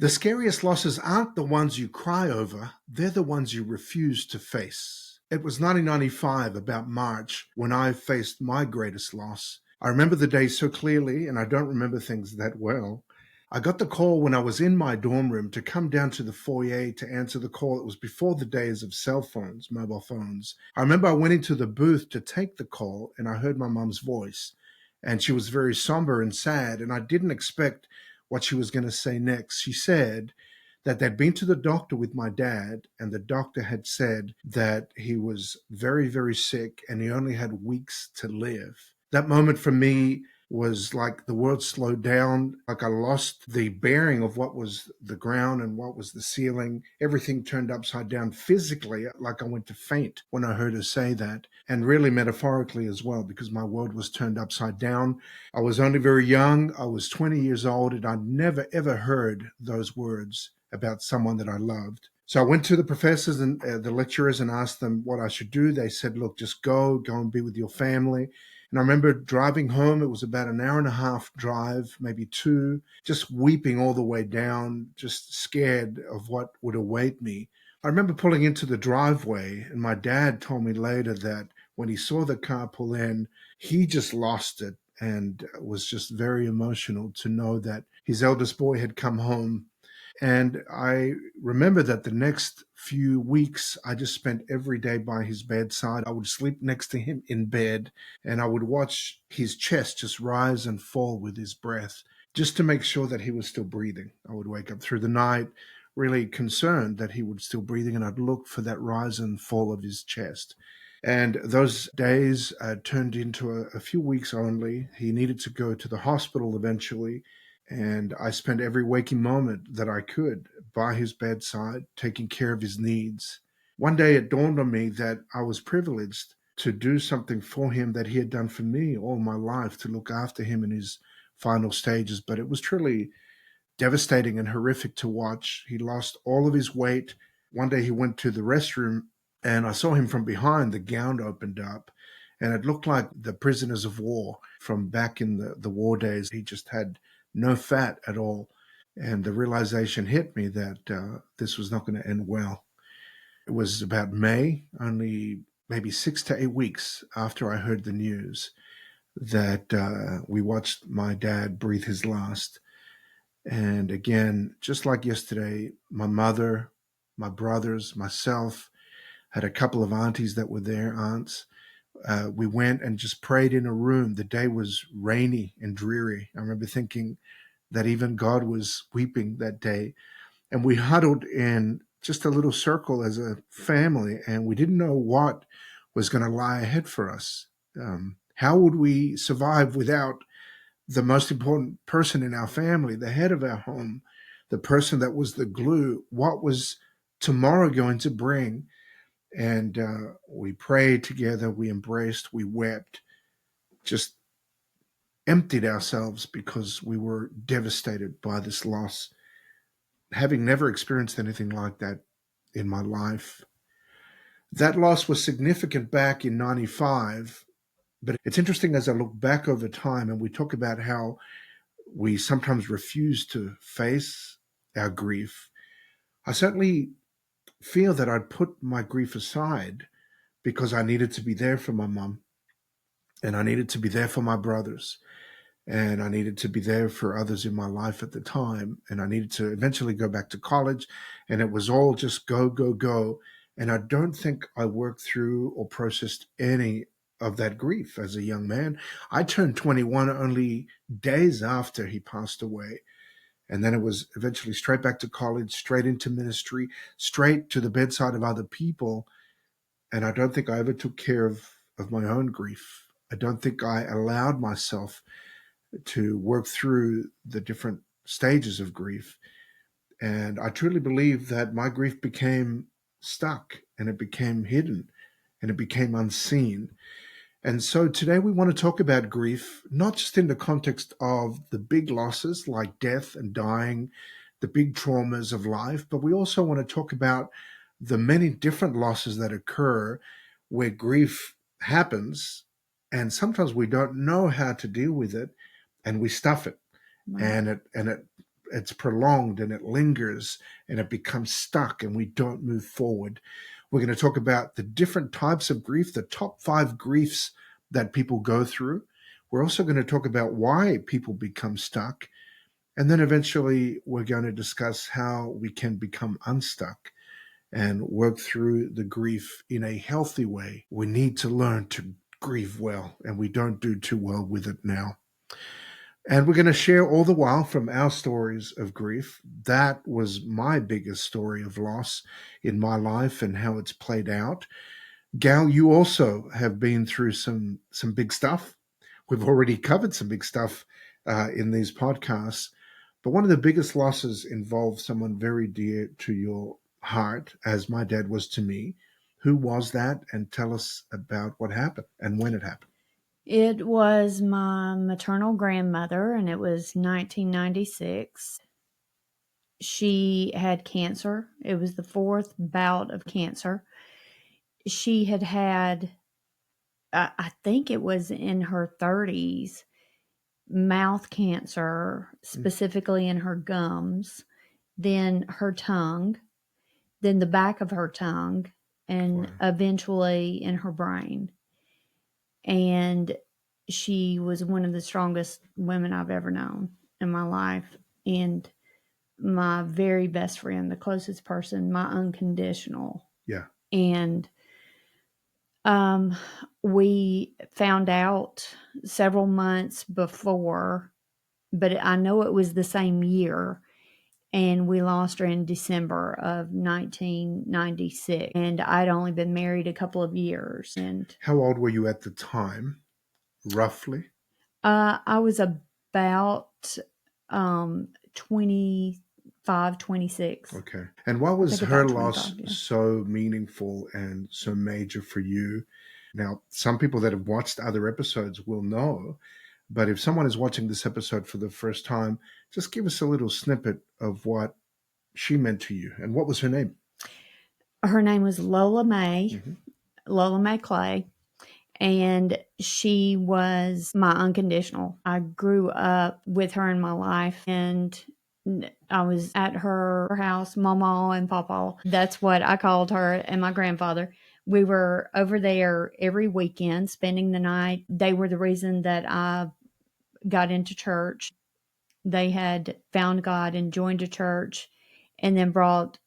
The scariest losses aren't the ones you cry over, they're the ones you refuse to face. It was 1995, about March, when I faced my greatest loss. I remember the day so clearly, and I don't remember things that well. I got the call when I was in my dorm room to come down to the foyer to answer the call. It was before the days of cell phones, mobile phones. I remember I went into the booth to take the call, and I heard my mum's voice. And she was very somber and sad, and I didn't expect what she was going to say next. She said that they'd been to the doctor with my dad, and the doctor had said that he was very, very sick and he only had weeks to live. That moment for me was like the world slowed down, like I lost the bearing of what was the ground and what was the ceiling. Everything turned upside down physically, like I went to faint when I heard her say that, and really metaphorically as well, because my world was turned upside down. I was only very young. I was 20 years old, and I'd never, ever heard those words about someone that I loved. So I went to the professors and the lecturers and asked them what I should do. They said, look, just go and be with your family. And I remember driving home. It was about an hour and a half drive, maybe two, just weeping all the way down, just scared of what would await me. I remember pulling into the driveway, and my dad told me later that when he saw the car pull in, he just lost it and was just very emotional to know that his eldest boy had come home. And I remember that the next few weeks, I just spent every day by his bedside. I would sleep next to him in bed, and I would watch his chest just rise and fall with his breath, just to make sure that he was still breathing. I would wake up through the night really concerned that he was still breathing, and I'd look for that rise and fall of his chest. And those days turned into a few weeks only. He needed to go to the hospital eventually. And I spent every waking moment that I could by his bedside, taking care of his needs. One day it dawned on me that I was privileged to do something for him that he had done for me all my life, to look after him in his final stages. But it was truly devastating and horrific to watch. He lost all of his weight. One day he went to the restroom, and I saw him from behind. The gown opened up, and it looked like the prisoners of war from back in the war days. He just had no fat at all. And the realization hit me that this was not going to end well. It was about May, only maybe 6 to 8 weeks after I heard the news, that we watched my dad breathe his last. And again, just like yesterday, my mother, my brothers, myself, had a couple of aunties that were there, aunts. We went and just prayed in a room. The day was rainy and dreary. I remember thinking that even God was weeping that day. And we huddled in just a little circle as a family, and we didn't know what was going to lie ahead for us. How would we survive without the most important person in our family, the head of our home, the person that was the glue? What was tomorrow going to bring? And we prayed together, we embraced, we wept, just emptied ourselves because we were devastated by this loss, having never experienced anything like that in my life. That loss was significant back in 95, but it's interesting as I look back over time and we talk about how we sometimes refuse to face our grief. I certainly feel that I'd put my grief aside because I needed to be there for my mum, and I needed to be there for my brothers, and I needed to be there for others in my life at the time, and I needed to eventually go back to college, and it was all just go, go, go. And I don't think I worked through or processed any of that grief as a young man. I turned 21 only days after he passed away. And then it was eventually straight back to college, straight into ministry, straight to the bedside of other people. And I don't think I ever took care of my own grief. I don't think I allowed myself to work through the different stages of grief. And I truly believe that my grief became stuck, and it became hidden, and it became unseen. And so today we want to talk about grief, not just in the context of the big losses like death and dying, the big traumas of life, but we also want to talk about the many different losses that occur where grief happens, and sometimes we don't know how to deal with it, and we stuff it, Right. and it it's prolonged and it lingers and it becomes stuck and we don't move forward. We're going to talk about the different types of grief, the top 5 griefs that people go through. We're also going to talk about why people become stuck. And then eventually we're going to discuss how we can become unstuck and work through the grief in a healthy way. We need to learn to grieve well, and we don't do too well with it now. And we're going to share all the while from our stories of grief. That was my biggest story of loss in my life and how it's played out. Gal, you also have been through some big stuff. We've already covered some big stuff in these podcasts. But one of the biggest losses involved someone very dear to your heart, as my dad was to me. Who was that? And tell us about what happened and when it happened. It was my maternal grandmother, and it was 1996. She had cancer. It was the 4th bout of cancer. She had, I think it was in her 30s, mouth cancer, specifically in her gums, then her tongue, then the back of her tongue, and eventually in her brain. And she was one of the strongest women I've ever known in my life. And my very best friend, the closest person, my unconditional. Yeah. And we found out several months before, but I know it was the same year. And we lost her in December of 1996. And I'd only been married a couple of years. And how old were you at the time, roughly? I was about 25, 26. Okay. And why was her loss so meaningful and so major for you? Now, some people that have watched other episodes will know, but if someone is watching this episode for the first time, just give us a little snippet of what she meant to you. And what was her name? Her name was Lola Mae, Lola Mae Clay. And she was my unconditional. I grew up with her in my life, and I was at her house, Mama and Papa. That's what I called her, and my grandfather. We were over there every weekend, spending the night. They were the reason that I got into church. They had found God and joined a church, and then brought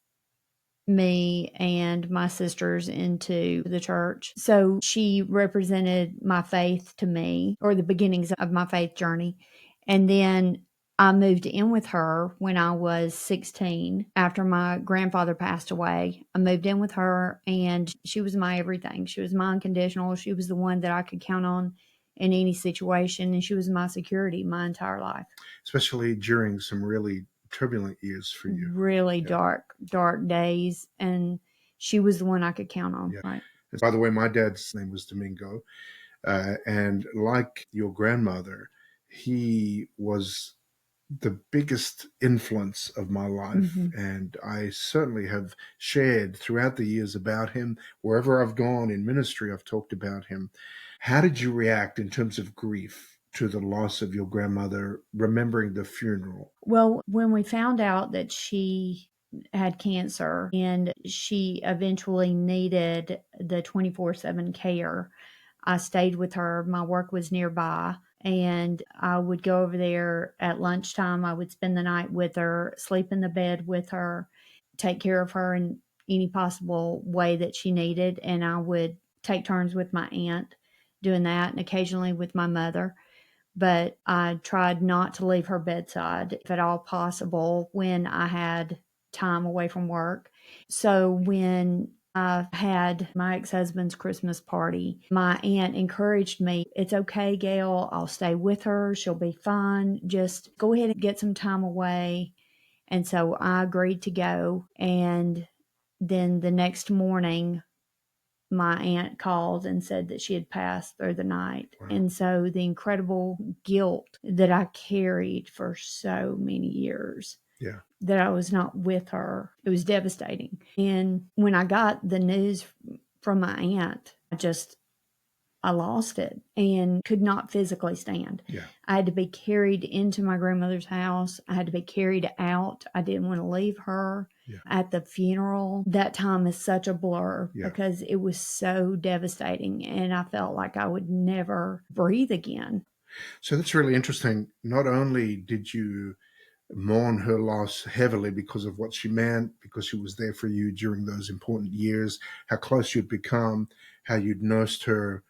me and my sisters into the church. So she represented my faith to me, or the beginnings of my faith journey. And then I moved in with her when I was 16 after my grandfather passed away. I moved in with her, and she was my everything. She was my unconditional. She was the one that I could count on in any situation, and she was my security my entire life. Especially during some really turbulent years for you. Really dark days. And she was the one I could count on. Yeah. Right. By the way, my dad's name was Domingo. And like your grandmother, he was the biggest influence of my life. And I certainly have shared throughout the years about him. Wherever I've gone in ministry, I've talked about him. How did you react in terms of grief to the loss of your grandmother, remembering the funeral? Well, when we found out that she had cancer and she eventually needed the 24/7 care, I stayed with her. My work was nearby, and I would go over there at lunchtime. I would spend the night with her, sleep in the bed with her, take care of her in any possible way that she needed. And I would take turns with my aunt doing that, and occasionally with my mother. But I tried not to leave her bedside, if at all possible, when I had time away from work. So when I had my ex-husband's Christmas party, my aunt encouraged me, "It's okay, Gail. I'll stay with her. She'll be fine. Just go ahead and get some time away." And so I agreed to go. And then the next morning, my aunt called and said that she had passed through the night. Wow. And so the incredible guilt that I carried for so many years, that I was not with her, it was devastating. And when I got the news from my aunt, I just I lost it and could not physically stand. Yeah. I had to be carried into my grandmother's house. I had to be carried out. I didn't want to leave her. Yeah. At the funeral, that time is such a blur Yeah. because it was so devastating and I felt like I would never breathe again. So that's really interesting. Not only did you mourn her loss heavily because of what she meant, because she was there for you during those important years, how close you'd become, how you'd nursed her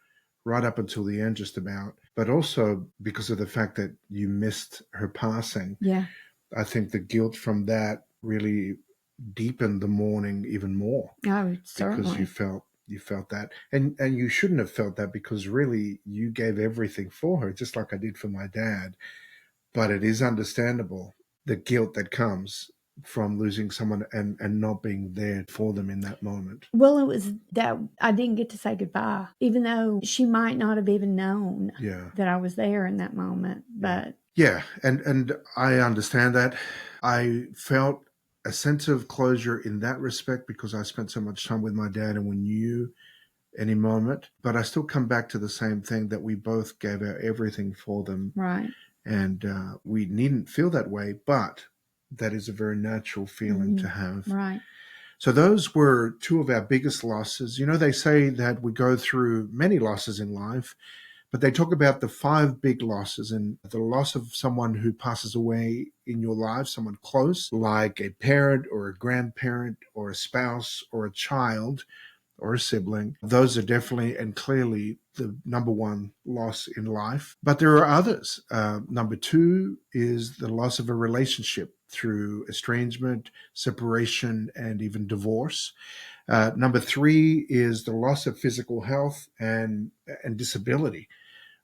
right up until the end, just about, but also because of the fact that you missed her passing. Yeah. I think the guilt from that really deepened the mourning even more Oh, because certainly. you felt that, and you shouldn't have felt that because really you gave everything for her, just like I did for my dad. But it is understandable the guilt that comes from losing someone and not being there for them in that moment. Well, it was that I didn't get to say goodbye, even though she might not have even known Yeah. that I was there in that moment. But Yeah, and I understand that. I felt a sense of closure in that respect because I spent so much time with my dad and we knew any moment. But I still come back to the same thing that we both gave our everything for them. right. And we needn't feel that way, but that is a very natural feeling to have. Right. So those were two of our biggest losses. You know, they say that we go through many losses in life, but they talk about the 5 big losses, and the loss of someone who passes away in your life, someone close, like a parent or a grandparent or a spouse or a child or a sibling. Those are definitely and clearly the number one loss in life. But there are others. Number 2 is the loss of a relationship through estrangement, separation, and even divorce. Number 3 is the loss of physical health and disability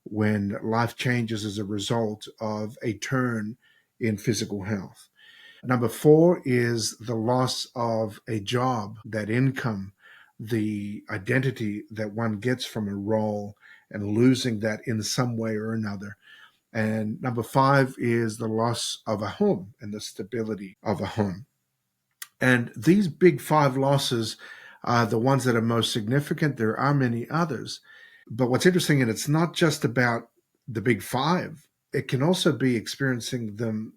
when life changes as a result of a turn in physical health. Number 4 is the loss of a job, that income, the identity that one gets from a role and losing that in some way or another. And number 5 is the loss of a home and the stability of a home. And these big 5 losses are the ones that are most significant. There are many others. But what's interesting, and it's not just about the big 5, it can also be experiencing them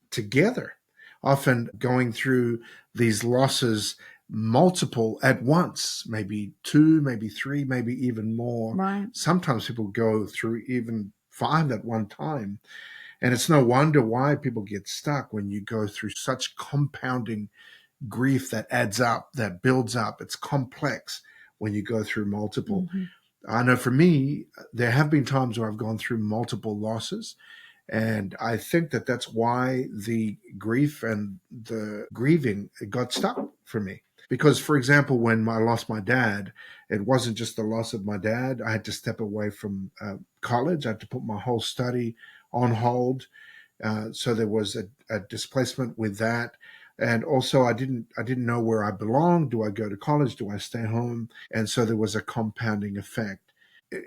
together, often going through these losses multiple at once, maybe 2, maybe 3, maybe even more. Right. Sometimes people go through even 5 at one time. And it's no wonder why people get stuck when you go through such compounding grief that adds up, that builds up. It's complex when you go through multiple. I know for me, there have been times where I've gone through multiple losses. And I think that that's why the grief and the grieving got stuck for me. Because, for example, when I lost my dad, it wasn't just the loss of my dad. I had to step away from college. I had to put my whole study on hold. So there was a displacement with that. And also I didn't know where I belonged. Do I go to college? Do I stay home? And so there was a compounding effect.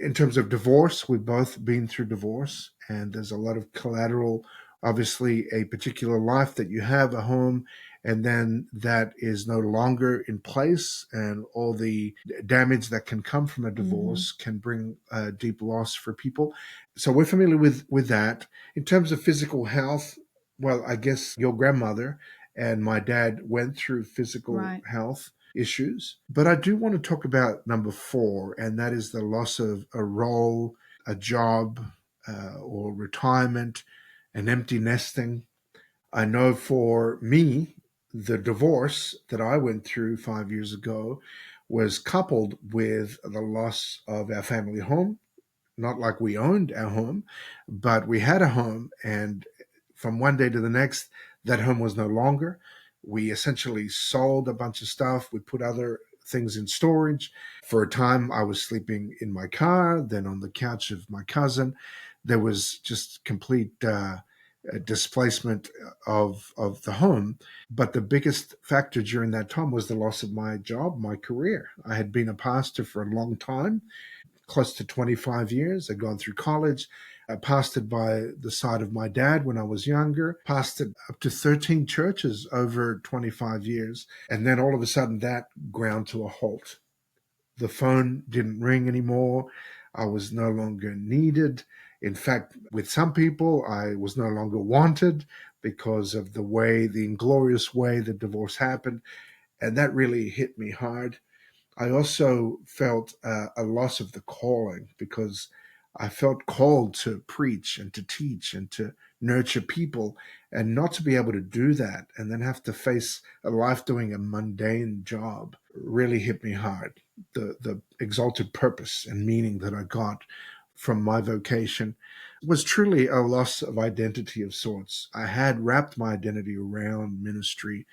In terms of divorce, we've both been through divorce, and there's a lot of collateral, obviously a particular life that you have, a home, and then that is no longer in place, and all the damage that can come from a divorce can bring a deep loss for people. So we're familiar with that. In terms of physical health, well, I guess your grandmother and my dad went through physical health issues. But I do want to talk about number 4, and that is the loss of a role, a job, or retirement, an empty nesting. I know for me, the divorce that I went through 5 years ago was coupled with the loss of our family home. Not like we owned our home, but we had a home, and from one day to the next, that home was no longer. We essentially sold a bunch of stuff. We put other things in storage. For a time, I was sleeping in my car, then on the couch of my cousin. There was just complete displacement of the home. But the biggest factor during that time was the loss of my job, my career. I had been a pastor for a long time, close to 25 years. I'd gone through college. I pastored by the side of my dad when I was younger, pastored up to 13 churches over 25 years. And then all of a sudden that ground to a halt. The phone didn't ring anymore. I was no longer needed. In fact, with some people, I was no longer wanted because of the inglorious way the divorce happened. And that really hit me hard. I also felt a loss of the calling because I felt called to preach and to teach and to nurture people, and not to be able to do that and then have to face a life doing a mundane job really hit me hard. The exalted purpose and meaning that I got from my vocation was truly a loss of identity of sorts. I had wrapped my identity around ministry,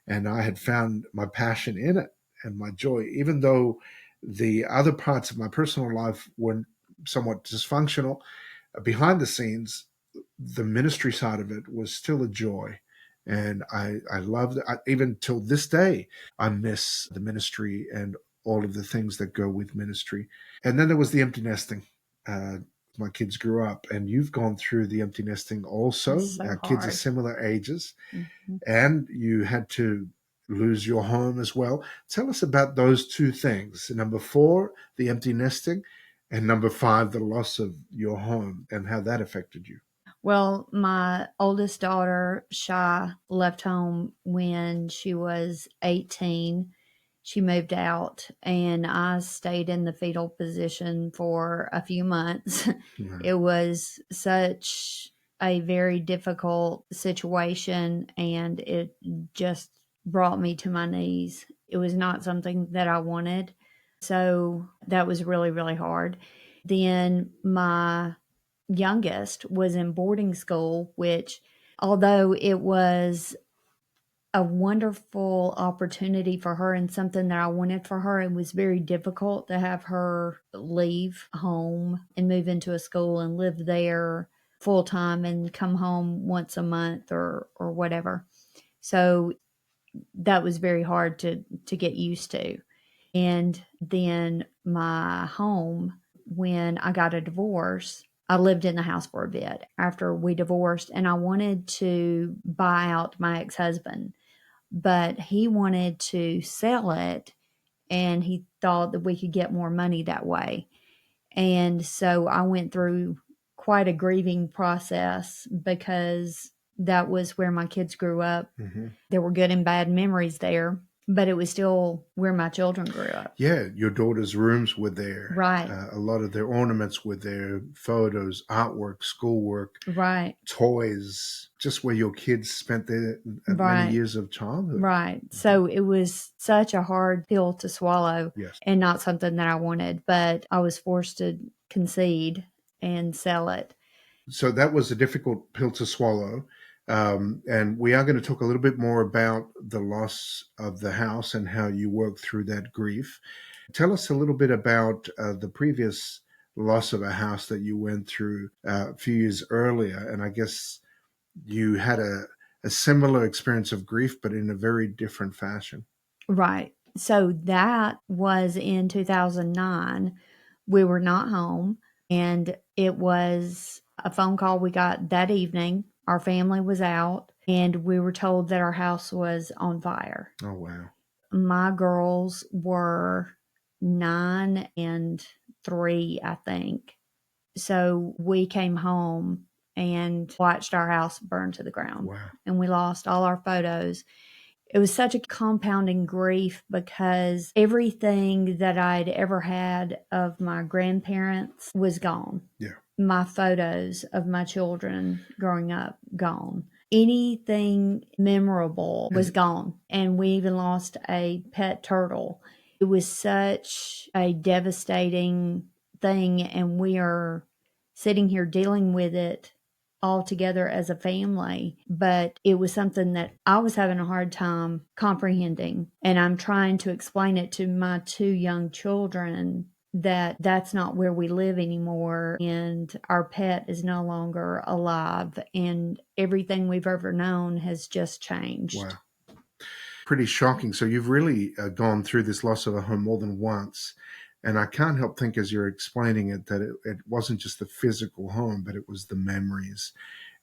and I had found my passion in it and my joy, even though the other parts of my personal life were somewhat dysfunctional. Behind the scenes, the ministry side of it was still a joy. And I loved it. Even till this day, I miss the ministry and all of the things that go with ministry. And then there was the empty nesting. My kids grew up, and you've gone through the empty nesting also. It's so Our kids are hard. similar ages, Hmm. and you had to lose your home as well. Tell us about those two things. Number four, the empty nesting, and number five, the loss of your home and how that affected you. Well, my oldest daughter, Shy, left home when she was 18. She moved out, and I stayed in the fetal position for a few months. Right. It was such a very difficult situation, and it just brought me to my knees. It was not something that I wanted. So that was really, really hard. Then my youngest was in boarding school, which, although it was a wonderful opportunity for her and something that I wanted for her, it was very difficult to have her leave home and move into a school and live there full time and come home once a month or whatever. So that was very hard to get used to. And then my home, when I got a divorce, I lived in the house for a bit after we divorced, and I wanted to buy out my ex-husband, but he wanted to sell it, and he thought that we could get more money that way. And so I went through quite a grieving process because that was where my kids grew up. Mm-hmm. There were good and bad memories there, but it was still where my children grew up. Yeah, your daughter's rooms were there. Right. A lot of their ornaments were there, photos, artwork, schoolwork, Right. toys, just where your kids spent their many Right. years of childhood. Right. So it was such a hard pill to swallow, Yes. and not something that I wanted, but I was forced to concede and sell it. So that was a difficult pill to swallow. And we are going to talk a little bit more about the loss of the house and how you worked through that grief. Tell us a little bit about the previous loss of a house that you went through a few years earlier. And I guess you had a similar experience of grief, but in a very different fashion. Right. So that was in 2009. We were not home, and it was a phone call we got that evening. Our family was out, and we were told that our house was on fire. Oh, wow. My girls were 9 and 3, I think. So we came home and watched our house burn to the ground. Wow. And we lost all our photos. It was such a compounding grief because everything that I'd ever had of my grandparents was gone. Yeah. My photos of my children growing up, gone. Anything memorable was gone. And we even lost a pet turtle. It was such a devastating thing, and we are sitting here dealing with it all together as a family, but it was something that I was having a hard time comprehending. And I'm trying to explain it to my 2 young children that that's not where we live anymore, and our pet is no longer alive, and everything we've ever known has just changed. Wow. Pretty shocking. So you've really gone through this loss of a home more than once. And I can't help think as you're explaining it that it wasn't just the physical home, but it was the memories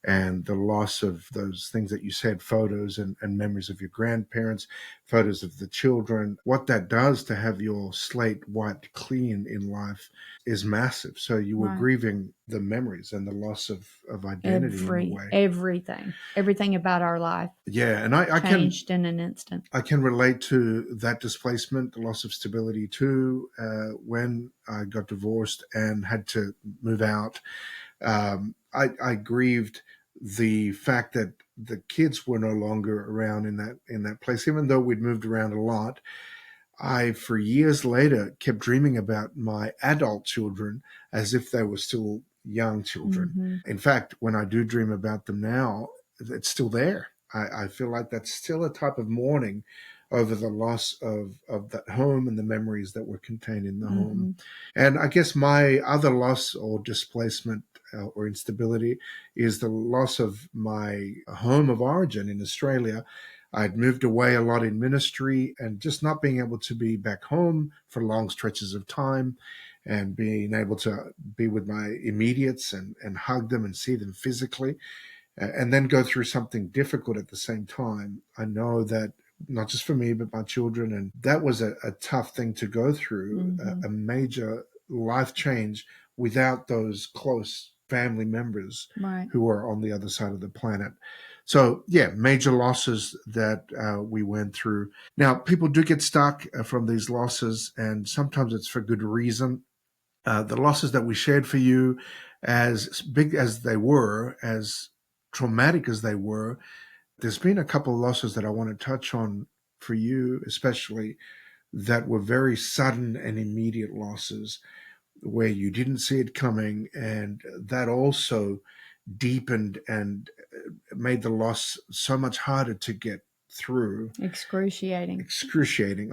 and the loss of those things that you said, photos and memories of your grandparents, photos of the children. What that does to have your slate wiped clean in life is massive. So you were Right. grieving the memories and the loss of identity in a way. Everything about our life Yeah, and I can changed in an instant. I can relate to that displacement, the loss of stability too. When I got divorced and had to move out, I grieved the fact that the kids were no longer around in that place. Even though we'd moved around a lot, I for years later kept dreaming about my adult children as if they were still young children. Mm-hmm. In fact, when I do dream about them now, it's still there. I feel like that's still a type of mourning over the loss of that home and the memories that were contained in the home. And I guess my other loss or displacement or instability is the loss of my home of origin in Australia. I'd moved away a lot in ministry and just not being able to be back home for long stretches of time and being able to be with my immediates and hug them and see them physically and then go through something difficult at the same time. I know that not just for me, but my children. And that was a tough thing to go through, a major life change without those close family members Right. who are on the other side of the planet. So, yeah, major losses that we went through. Now, people do get stuck from these losses, and sometimes it's for good reason. The losses that we shared for you, as big as they were, as traumatic as they were, there's been a couple of losses that I want to touch on for you, especially that were very sudden and immediate losses where you didn't see it coming. And that also deepened and made the loss so much harder to get through. Excruciating.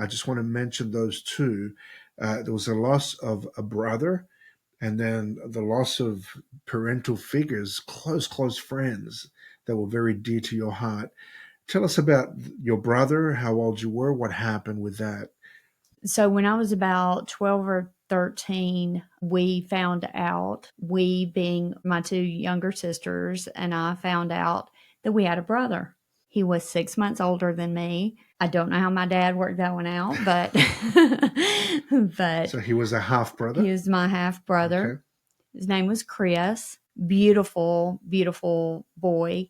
I just want to mention those two. There was a loss of a brother, and then the loss of parental figures, close friends that were very dear to your heart. Tell us about your brother, how old you were, what happened with that. So when I was about 12 or 13, we found out, we being my two younger sisters, and I found out that we had a brother. He was 6 months older than me. I don't know how my dad worked that one out, but So he was a half brother? He was my half brother. Okay. His name was Chris. Beautiful, beautiful boy.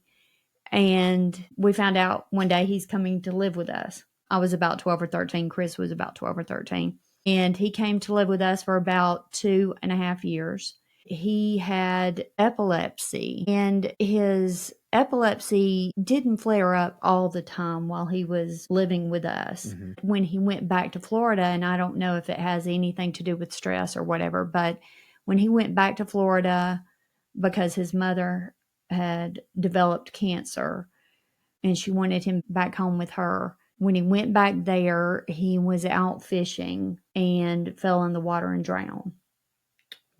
And we found out one day he's coming to live with us. I was about 12 or 13. Chris was about 12 or 13. And he came to live with us for about 2.5 years. He had epilepsy, and his epilepsy didn't flare up all the time while he was living with us. When he went back to Florida, and I don't know if it has anything to do with stress or whatever, but when he went back to Florida because his mother had developed cancer and she wanted him back home with her. When he went back there, he was out fishing and fell in the water and drowned.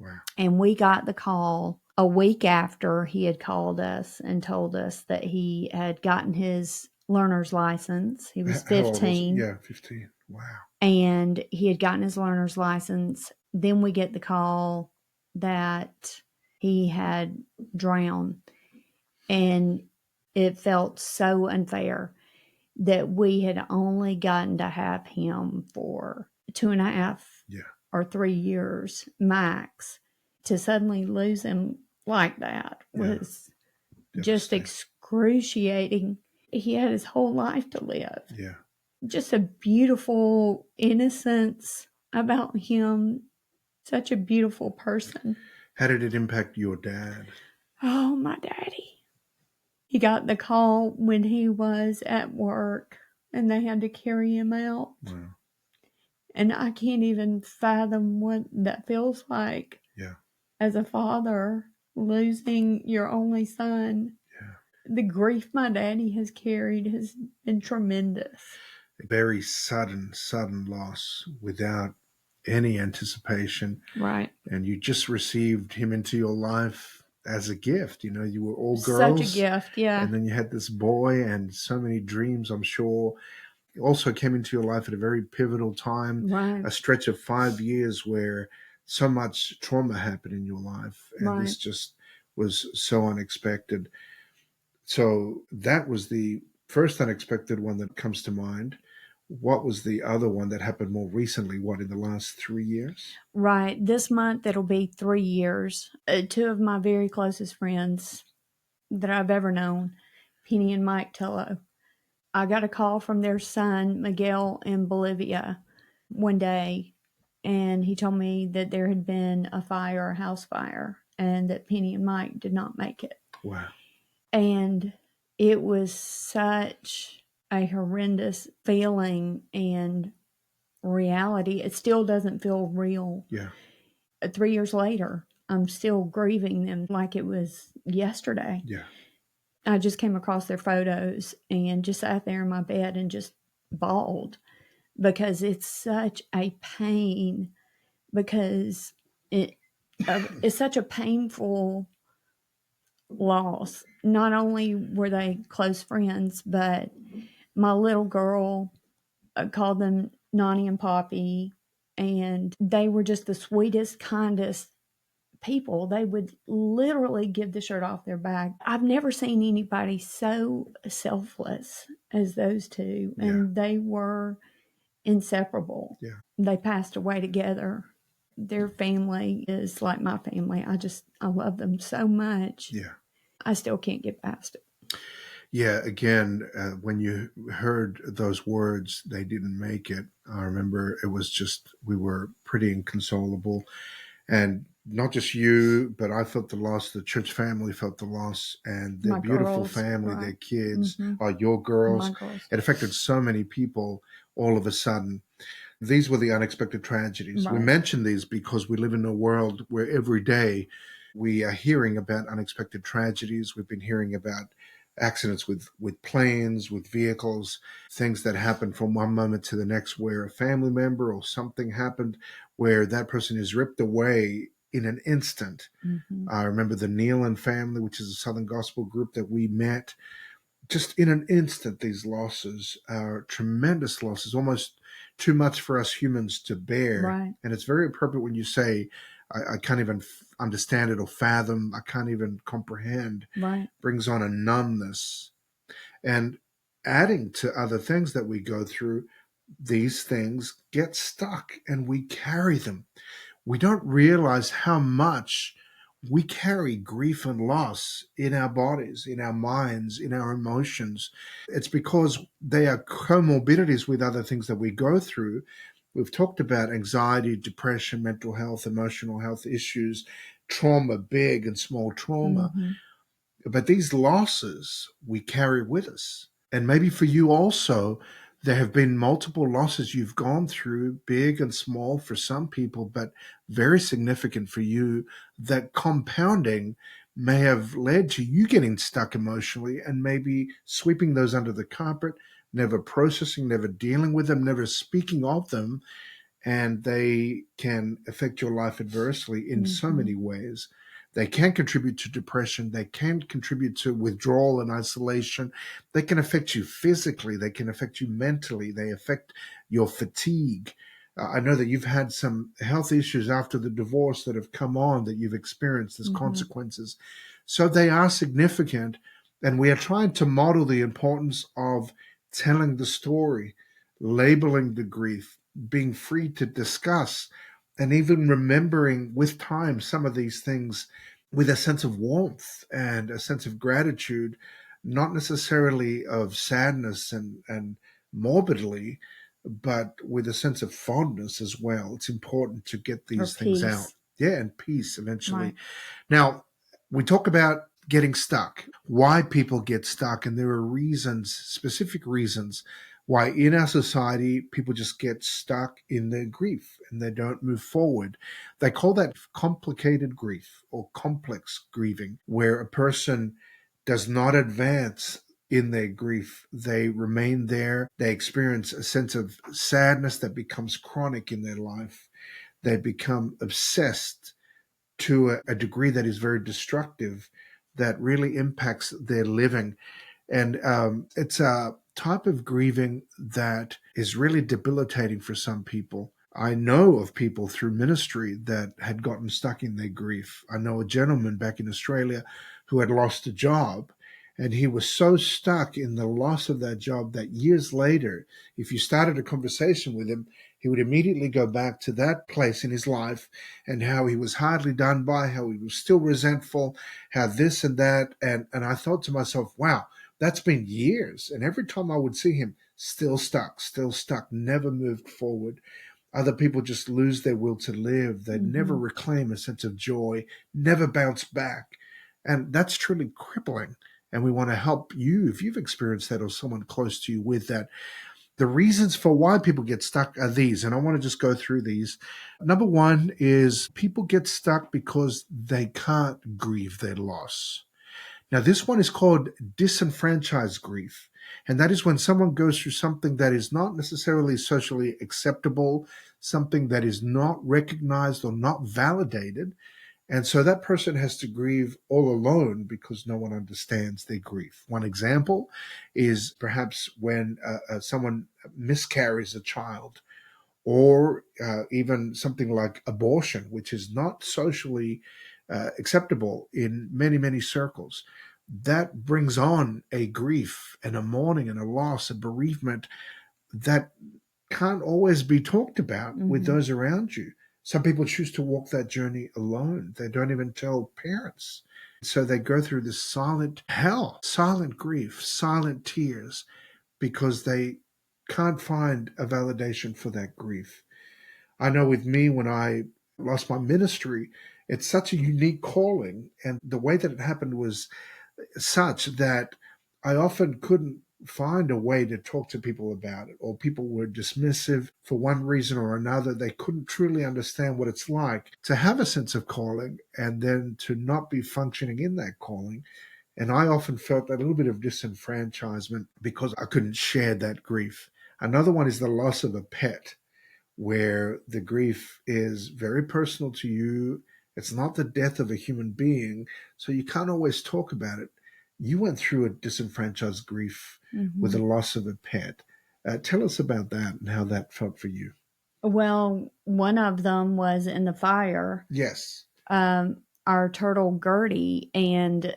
Wow. And we got the call a week after he had called us and told us that he had gotten his learner's license. He was 15. How old was he? Yeah, 15. Wow. And he had gotten his learner's license. Then we get the call that he had drowned. And it felt so unfair that we had only gotten to have him for 2.5 or 3 years max. To suddenly lose him like that was just excruciating. He had his whole life to live. Yeah. Just a beautiful innocence about him. Such a beautiful person. How did it impact your dad? Oh, my daddy. He got the call when he was at work and they had to carry him out. Wow. And I can't even fathom what that feels like. Yeah. As a father, losing your only son. Yeah. The grief my daddy has carried has been tremendous. Very sudden loss without any anticipation. Right. And you just received him into your life as a gift. You know, you were all girls. Such a gift, yeah. And then you had this boy and so many dreams, I'm sure. He also came into your life at a very pivotal time. Right. A stretch of 5 years where so much trauma happened in your life. And this just was so unexpected. So that was the first unexpected one that comes to mind. What was the other one that happened more recently? What, in the last 3 years? Right. This month it'll be 3 years. Two of my very closest friends that I've ever known, Penny and Mike Tillo. I got a call from their son, Miguel, in Bolivia one day, and he told me that there had been a fire, a house fire, and that Penny and Mike did not make it. Wow. And it was such a horrendous feeling and reality. It still doesn't feel real. Yeah. 3 years later, I'm still grieving them like it was yesterday. Yeah. I just came across their photos and just sat there in my bed and just bawled because it's such a pain, because it's such a painful loss. Not only were they close friends, but my little girl called them Nani and Poppy, and they were just the sweetest, kindest people. They would literally give the shirt off their back. I've never seen anybody so selfless as those two, and they were inseparable. Yeah. They passed away together. Their family is like my family. I love them so much. Yeah. I still can't get past it. Yeah, again, when you heard those words, they didn't make it. I remember it was just, we were pretty inconsolable. And not just you, but I felt the loss. The church family felt the loss, and their My beautiful girls, family, right. their kids, Mm-hmm. your girls. My girls. It affected so many people all of a sudden. These were the unexpected tragedies. Right. We mention these because we live in a world where every day we are hearing about unexpected tragedies. We've been hearing about accidents with planes, with vehicles, things that happen from one moment to the next, where a family member or something happened where that person is ripped away in an instant. Mm-hmm. I remember the Nealon family, which is a Southern gospel group that we met. Just in an instant, these losses are tremendous losses, almost too much for us humans to bear. Right. And it's very appropriate when you say, I can't even understand it or fathom, I can't even comprehend. Right. Brings on a numbness. And adding to other things that we go through, these things get stuck and we carry them. We don't realize how much we carry grief and loss in our bodies, in our minds, in our emotions. It's because they are comorbidities with other things that we go through. We've talked about anxiety, depression, mental health, emotional health issues, trauma, big and small trauma. Mm-hmm. But these losses we carry with us. And maybe for you also, there have been multiple losses you've gone through, big and small for some people, but very significant for you, that compounding may have led to you getting stuck emotionally and maybe sweeping those under the carpet, never processing, never dealing with them, never speaking of them. And they can affect your life adversely in so many ways. They can contribute to depression. They can contribute to withdrawal and isolation. They can affect you physically. They can affect you mentally. They affect your fatigue. I know that you've had some health issues after the divorce that have come on, that you've experienced as consequences. So they are significant. And we are trying to model the importance of telling the story, labeling the grief, being free to discuss, and even remembering with time some of these things with a sense of warmth and a sense of gratitude, not necessarily of sadness and morbidly, but with a sense of fondness as well. It's important to get these things out. Yeah, and peace eventually. Right. Now, we talk about getting stuck, why people get stuck, and there are reasons, specific reasons, why in our society people just get stuck in their grief and they don't move forward. They call that complicated grief or complex grieving, where a person does not advance in their grief. They remain there. They experience a sense of sadness that becomes chronic in their life. They become obsessed to a degree that is very destructive, that really impacts their living. And it's a type of grieving that is really debilitating for some people. I know of people through ministry that had gotten stuck in their grief. I know a gentleman back in Australia who had lost a job, and he was so stuck in the loss of that job that years later, if you started a conversation with him, he would immediately go back to that place in his life and how he was hardly done by, how he was still resentful, how this and that. And I thought to myself, wow, that's been years. And every time I would see him, still stuck, never moved forward. Other people just lose their will to live. They never Mm-hmm. reclaim a sense of joy, never bounce back. And that's truly crippling. And we want to help you if you've experienced that or someone close to you with that. The reasons for why people get stuck are these, and I want to just go through these. Number one is people get stuck because they can't grieve their loss. Now, this one is called disenfranchised grief. And that is when someone goes through something that is not necessarily socially acceptable, something that is not recognized or not validated. And so that person has to grieve all alone because no one understands their grief. One example is perhaps when someone miscarries a child, or even something like abortion, which is not socially acceptable in many, many circles. That brings on a grief and a mourning and a loss, a bereavement that can't always be talked about with Mm-hmm. those around you. Some people choose to walk that journey alone. They don't even tell parents. So they go through this silent hell, silent grief, silent tears, because they can't find a validation for that grief. I know with me, when I lost my ministry, it's such a unique calling. And the way that it happened was such that I often couldn't find a way to talk to people about it, or people were dismissive for one reason or another. They couldn't truly understand what it's like to have a sense of calling and then to not be functioning in that calling. And I often felt a little bit of disenfranchisement because I couldn't share that grief. Another one is the loss of a pet, where the grief is very personal to you. It's not the death of a human being, so you can't always talk about it. You went through a disenfranchised grief with Mm-hmm. the loss of a pet. Tell us about that and how that felt for you. Well, one of them was in the fire, Yes. our turtle Gertie, and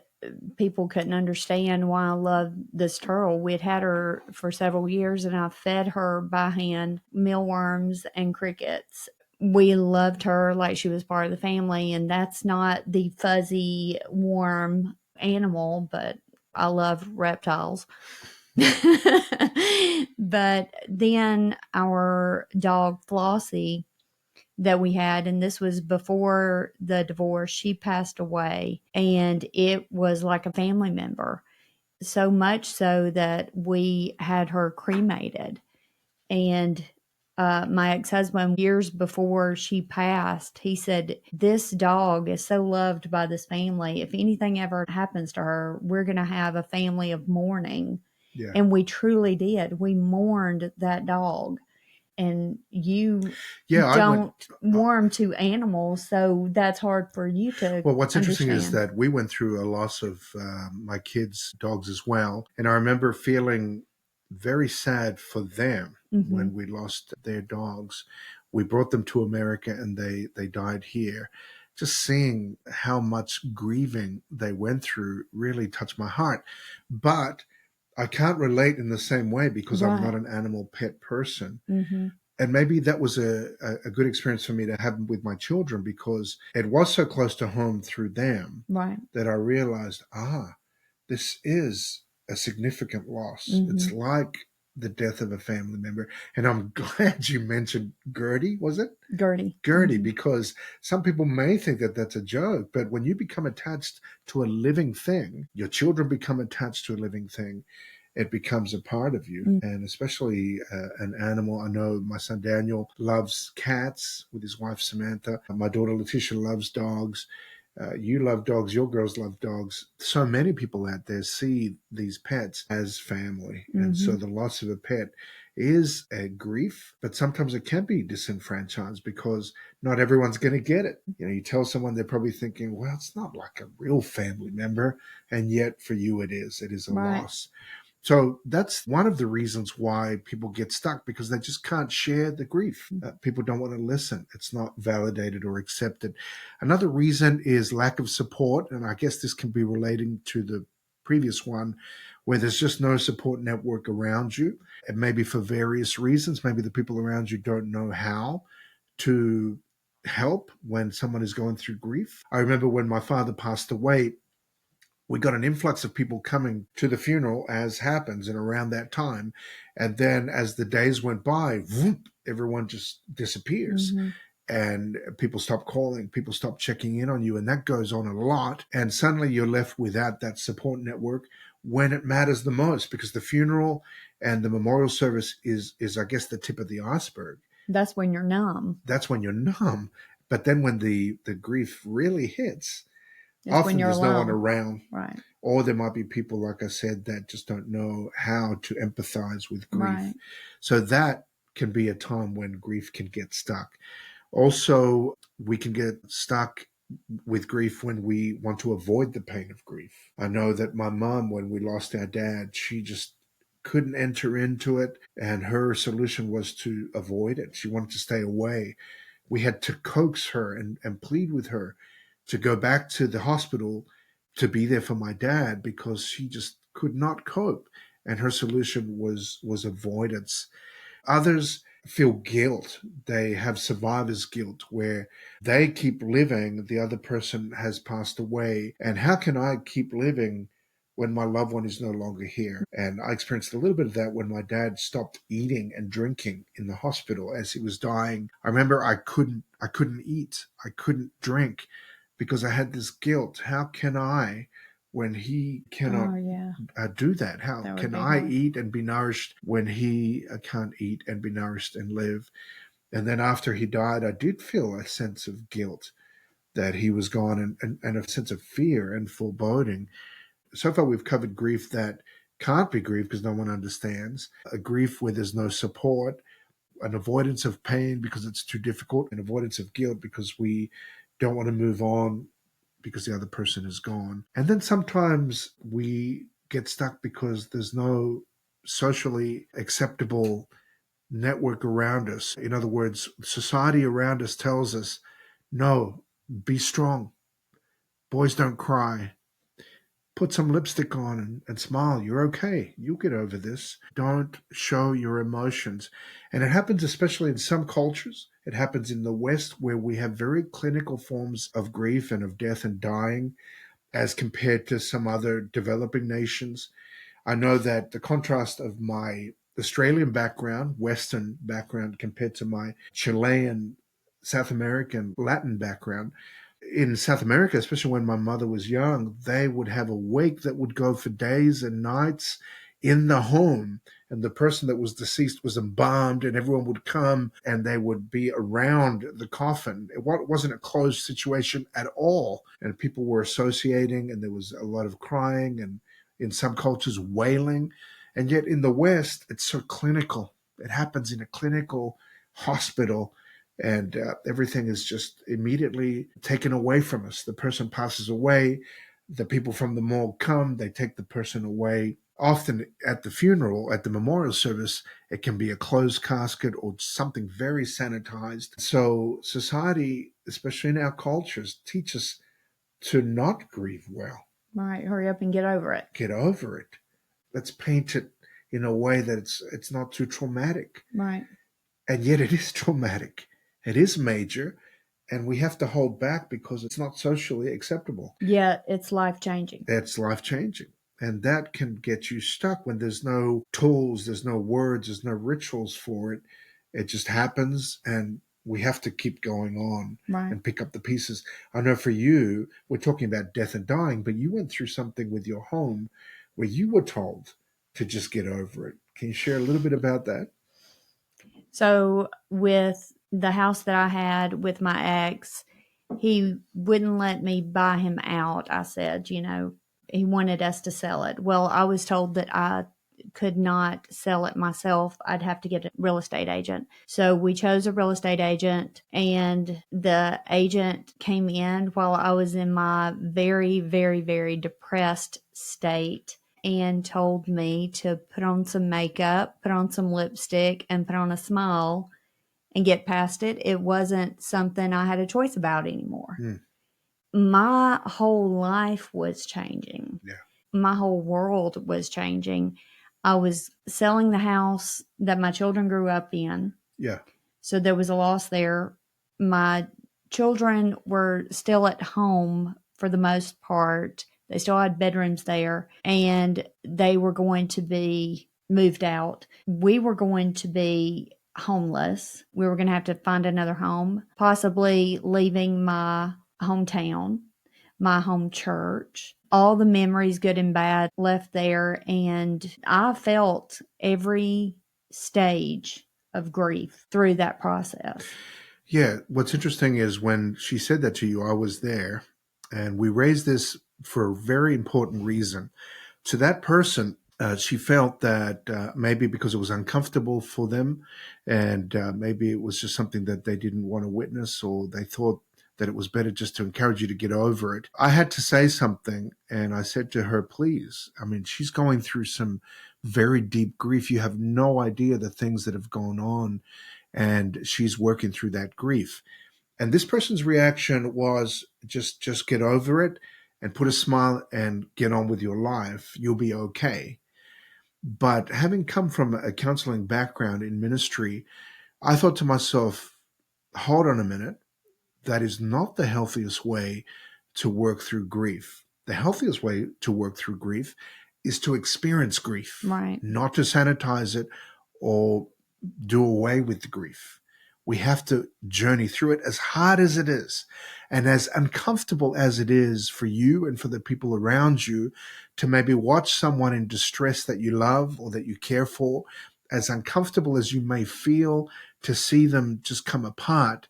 people couldn't understand why I loved this turtle. We'd had her for several years, and I fed her by hand mealworms and crickets. We loved her like she was part of the family, and that's not the fuzzy, warm animal, but I love reptiles. But then our dog Flossie that we had, and this was before the divorce, she passed away, and it was like a family member. So much so that we had her cremated. And my ex husband, years before she passed, he said, "This dog is so loved by this family. If anything ever happens to her, we're going to have a family of mourning." Yeah. And we truly did. We mourned that dog. And you Yeah, I went. don't uh, warm to animals, so that's hard for you to Well, what's interesting is understand. that we went through a loss of my kids' dogs as well. And I remember feeling very sad for them Hmm. when we lost their dogs. We brought them to America and they died here. Just seeing how much grieving they went through really touched my heart. But I can't relate in the same way because I'm not Right. an animal pet person. Hmm. And maybe that was a good experience for me to have with my children because it was so close to home through them Right. that I realized, this is a significant loss. It's Hmm. like the death of a family member. And I'm glad you mentioned Gertie, was it? Gertie. Gertie, Hmm. because some people may think that that's a joke, but when you become attached to a living thing, your children become attached to a living thing, it becomes a part of you. And especially an animal. I know my son Daniel loves cats with his wife Samantha. My daughter Letitia loves dogs. You love dogs, your girls love dogs. So many people out there see these pets as family. And so Hmm. the loss of a pet is a grief, but sometimes it can be disenfranchised because not everyone's going to get it. You tell someone, they're probably thinking, well, it's not like a real family member. And yet for you, it is. It is a Right. loss. So that's one of the reasons why people get stuck, because they just can't share the grief. People don't want to listen. It's not validated or accepted. Another reason is lack of support. And I guess this can be relating to the previous one, where there's just no support network around you. It may be for various reasons. Maybe the people around you don't know how to help when someone is going through grief. I remember when my father passed away, we got an influx of people coming to the funeral, as happens, and around that time. And then as the days went by, whoop, everyone just disappears. Mm-hmm. And people stop calling, people stop checking in on you. And that goes on a lot. And suddenly you're left without that support network when it matters the most, because the funeral and the memorial service is I guess, the tip of the iceberg. That's when you're numb. That's when you're numb. But then when the grief really hits, It's often when you're there's alone. no one around. Right. Or there might be people, like I said, that just don't know how to empathize with grief. Right. So that can be a time when grief can get stuck. Also, we can get stuck with grief when we want to avoid the pain of grief. I know that my mom, when we lost our dad, she just couldn't enter into it, and her solution was to avoid it. She wanted to stay away. We had to coax her and plead with her to go back to the hospital to be there for my dad, because she just could not cope. And her solution was avoidance. Others feel guilt. They have survivor's guilt, where they keep living, the other person has passed away. And how can I keep living when my loved one is no longer here? And I experienced a little bit of that when my dad stopped eating and drinking in the hospital as he was dying. I remember I couldn't eat, I couldn't drink, because I had this guilt. How can I, when he cannot do that? How That would can be I hard. eat and be nourished when he can't eat and be nourished and live? And then after he died, I did feel a sense of guilt that he was gone, and a sense of fear and foreboding. So far, we've covered grief that can't be grief because no one understands, a grief where there's no support, an avoidance of pain because it's too difficult, an avoidance of guilt because we don't want to move on because the other person is gone. And then sometimes we get stuck because there's no socially acceptable network around us. In other words, society around us tells us, no, be strong. Boys don't cry. Put some lipstick on and smile. You're okay. You'll get over this. Don't show your emotions. And it happens especially in some cultures. It happens in the West, where we have very clinical forms of grief and of death and dying, as compared to some other developing nations. I know that the contrast of my Australian background, Western background, compared to my Chilean, South American, Latin background. In South America, especially when my mother was young, they would have a wake that would go for days and nights in the home. And the person that was deceased was embalmed, and everyone would come and they would be around the coffin. It wasn't a closed situation at all. And people were associating, and there was a lot of crying, and in some cultures, wailing. And yet in the West, it's so clinical. It happens in a clinical hospital, and everything is just immediately taken away from us. The person passes away, the people from the morgue come, they take the person away. Often at the funeral, at the memorial service, it can be a closed casket or something very sanitized. So society, especially in our cultures, teach us to not grieve well. Right. Hurry up and get over it. Get over it. Let's paint it in a way that it's not too traumatic. Right. And yet it is traumatic. It is major, and we have to hold back because it's not socially acceptable. Yet it's life-changing. It's life-changing. And that can get you stuck when there's no tools, there's no words, there's no rituals for it. It just happens, and we have to keep going on and pick up the pieces. I know for you, we're talking about death and dying, but you went through something with your home where you were told to just get over it. Can you share a little bit about that? So with the house that I had with my ex, he wouldn't let me buy him out. I said, he wanted us to sell it. Well, I was told that I could not sell it myself. I'd have to get a real estate agent. So we chose a real estate agent, and the agent came in while I was in my very, very, very depressed state and told me to put on some makeup, put on some lipstick, and put on a smile and get past it. It wasn't something I had a choice about anymore. Mm. My whole life was changing. Yeah. My whole world was changing. I was selling the house that my children grew up in. Yeah. So there was a loss there. My children were still at home for the most part. They still had bedrooms there, and they were going to be moved out. We were going to be homeless. We were going to have to find another home, possibly leaving my hometown, my home church. All the memories, good and bad, left there. And I felt every stage of grief through that process. Yeah. What's interesting is when she said that to you, I was there, and we raised this for a very important reason. To that person, she felt that maybe because it was uncomfortable for them, and maybe it was just something that they didn't want to witness, or they thought that it was better just to encourage you to get over it. I had to say something, and I said to her, please, I mean, she's going through some very deep grief. You have no idea the things that have gone on, and she's working through that grief. And this person's reaction was just get over it and put a smile and get on with your life. You'll be okay. But having come from a counseling background in ministry, I thought to myself, hold on a minute. That is not the healthiest way to work through grief. The healthiest way to work through grief is to experience grief, Right. not to sanitize it or do away with the grief. We have to journey through it as hard as it is and as uncomfortable as it is for you and for the people around you to maybe watch someone in distress that you love or that you care for, as uncomfortable as you may feel to see them just come apart.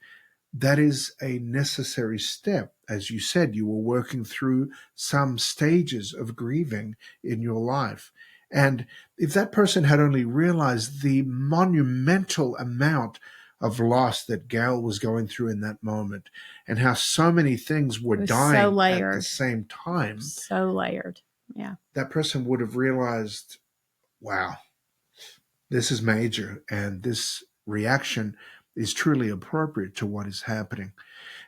That is a necessary step. As you said, you were working through some stages of grieving in your life. And if that person had only realized the monumental amount of loss that Gail was going through in that moment and how so many things were It was so dying at the layered. same time, So layered. Yeah. that person would have realized, wow, this is major and this reaction is truly appropriate to what is happening.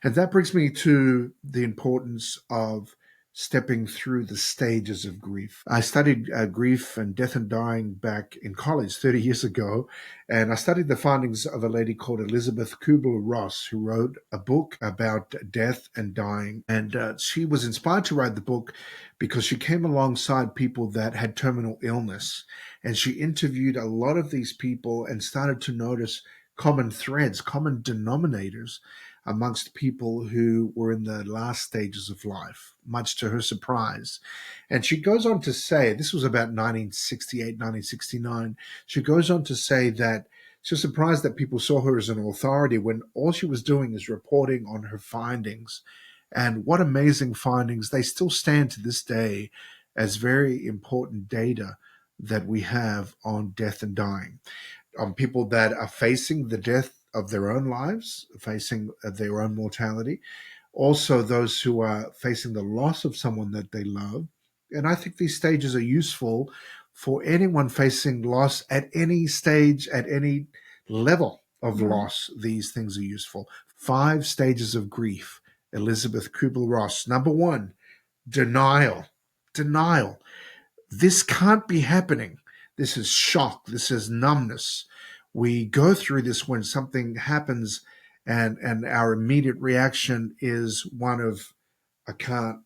And that brings me to the importance of stepping through the stages of grief. I studied grief and death and dying back in college 30 years ago, and I studied the findings of a lady called Elizabeth Kubler-Ross, who wrote a book about death and dying. And she was inspired to write the book because she came alongside people that had terminal illness, and she interviewed a lot of these people and started to notice common threads, common denominators amongst people who were in the last stages of life, much to her surprise. And she goes on to say, this was about 1968, 1969, she goes on to say that she was surprised that people saw her as an authority when all she was doing is reporting on her findings. And what amazing findings. They still stand to this day as very important data that we have on death and dying, on people that are facing the death of their own lives, facing their own mortality, also those who are facing the loss of someone that they love. And I think these stages are useful for anyone facing loss at any stage, at any level of Right. loss. These things are useful. 5 stages of grief. Elizabeth Kubler-Ross. Number 1, denial. Denial. This can't be happening. This is shock. This is numbness. We go through this when something happens, and our immediate reaction is one of, I can't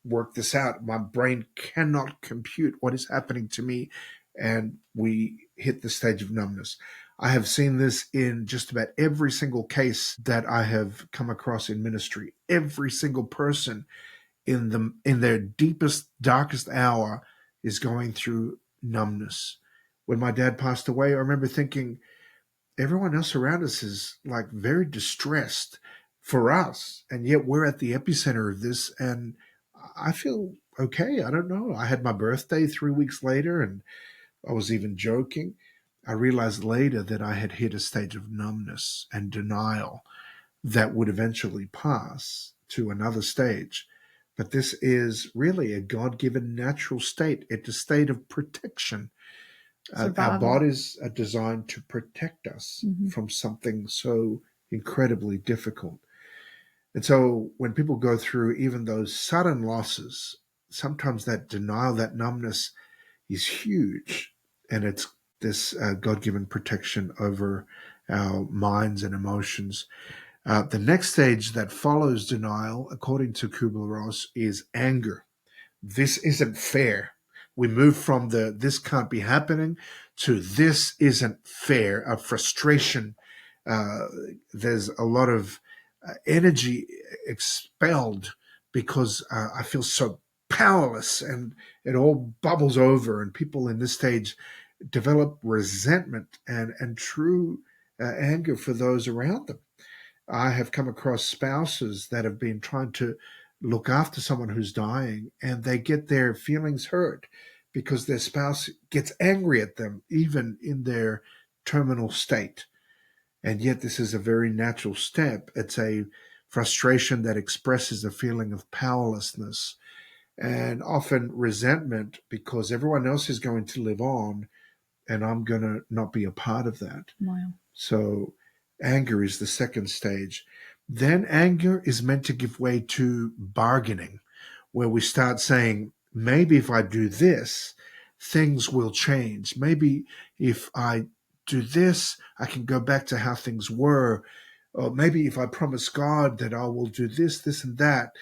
work this out. My brain cannot compute what is happening to me. And we hit the stage of numbness. I have seen this in just about every single case that I have come across in ministry. Every single person in their deepest, darkest hour is going through numbness. When my dad passed away, I remember thinking, everyone else around us is like very distressed for us, and yet we're at the epicenter of this. And I feel okay. I don't know. I had my birthday 3 weeks later, and I was even joking. I realized later that I had hit a stage of numbness and denial that would eventually pass to another stage. But this is really a God-given natural state. It's a state of protection. Our Survival. bodies are designed to protect us Hmm. from something so incredibly difficult. And so when people go through even those sudden losses, sometimes that denial, that numbness is huge. And it's this God given protection over our minds and emotions. The next stage that follows denial, according to Kubler-Ross, is anger. This isn't fair. We move from the this can't be happening to this isn't fair, a frustration. Uh, there's a lot of energy expelled because I feel so powerless, and it all bubbles over. And people in this stage develop resentment and true anger for those around them. I have come across spouses that have been trying to look after someone who's dying, and they get their feelings hurt because their spouse gets angry at them, even in their terminal state. And yet, this is a very natural step. It's a frustration that expresses a feeling of powerlessness and often resentment because everyone else is going to live on and I'm going to not be a part of that. Wow. So anger is the second stage. Then anger is meant to give way to bargaining, where we start saying, maybe if I do this, things will change. Maybe if I do this, I can go back to how things were. Or maybe if I promise God that I will do this, this, and that,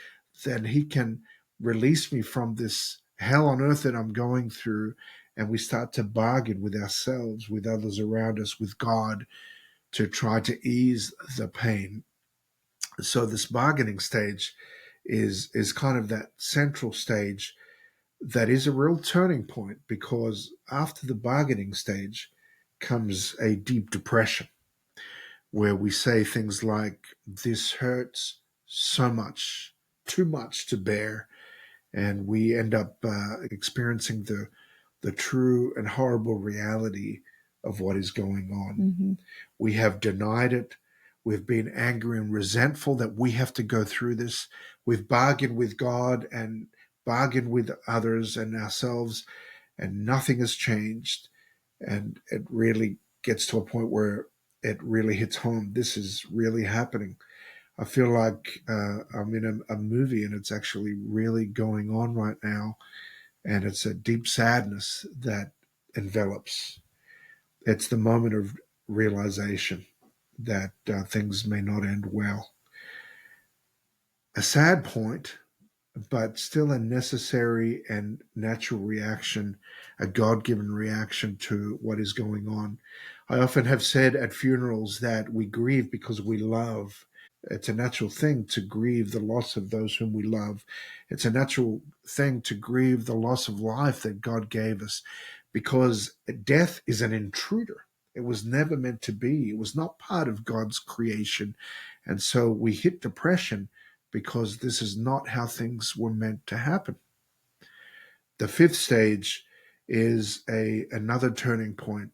then He can release me from this hell on earth that I'm going through. And we start to bargain with ourselves, with others around us, with God to try to ease the pain. So this bargaining stage is kind of that central stage that is a real turning point, because after the bargaining stage comes a deep depression where we say things like, this hurts so much, too much to bear. And we end up experiencing the true and horrible reality of what is going on. Hmm. We have denied it. We've been angry and resentful that we have to go through this. We've bargained with God and bargained with others and ourselves, and nothing has changed. And it really gets to a point where it really hits home. This is really happening. I feel like I'm in a movie and it's actually really going on right now. And it's a deep sadness that envelops. It's the moment of realization that things may not end well. A sad point, but still a necessary and natural reaction, a God given reaction to what is going on. I often have said at funerals that we grieve because we love. It's a natural thing to grieve the loss of those whom we love. It's a natural thing to grieve the loss of life that God gave us, because death is an intruder. It was never meant to be. It was not part of God's creation. And so we hit depression because this is not how things were meant to happen. The fifth stage is another turning point,